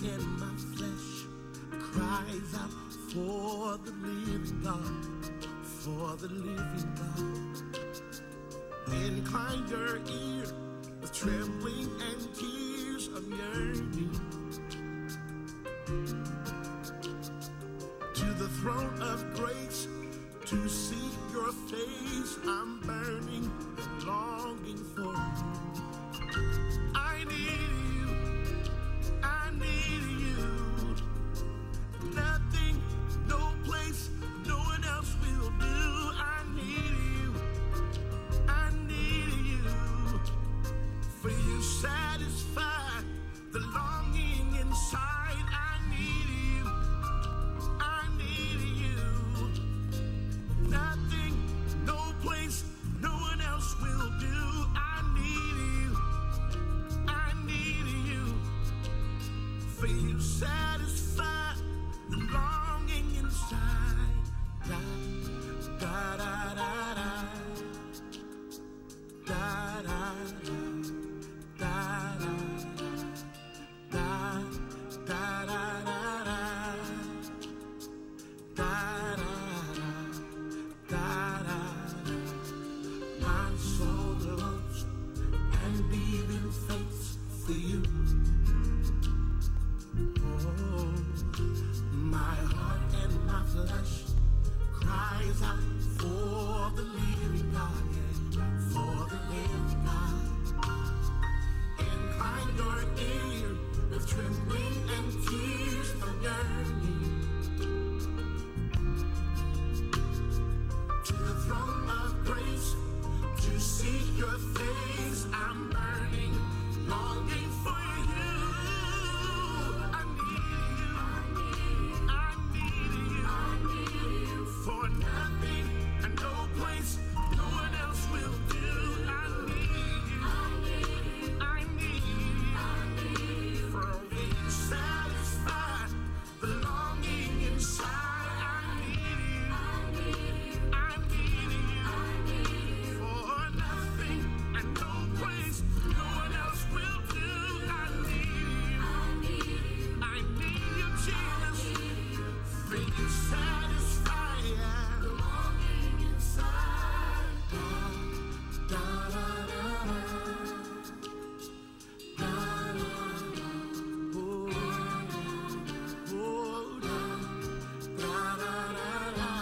and my flesh cries out for the living God, for the living God. Incline your ear with trembling and tears of yearning to the throne of grace to see your face. I'm burning and longing for you. I need you, I need you. Nothing, no place, no one else will do. I need you, I need you. For you satisfy the longing inside. I need you, I need you. Nothing, no place, no one else will do. I need you, I need you. For you satisfy the longing inside. Da, da, da, da, da. Da, da, da, da, da, da, da, da, da. Da, da, da, da. My soul loves and even faints for you. Oh, my heart and my flesh cries out for the living God, yeah, for the living God. Incline your ear with trembling and tears of yearning to the throne of grace to seek your face. I'm burning, longing for you. I need you, I need you. For nothing and no place, no one else will do. I need you, I need you. For only you satisfy the longing inside. I need you, I need you. For nothing and no place, no one else will do. I need you, Jesus. For you satisfy the longing inside. Da, da, da, da, da, da, oh, oh, da, da, da, da, da,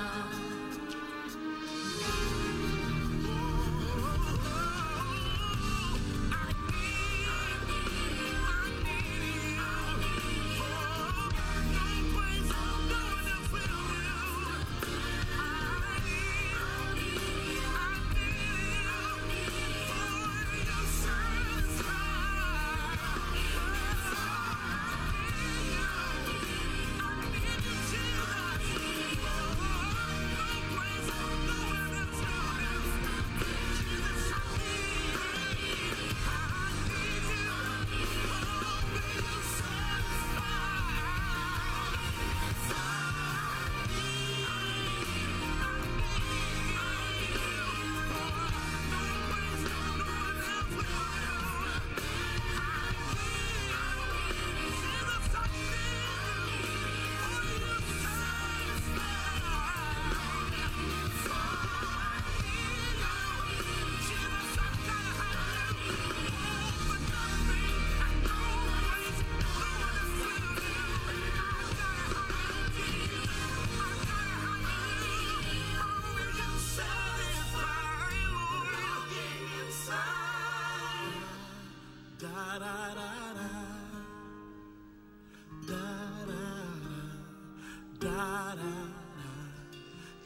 da, da,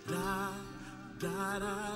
da, da, da, da.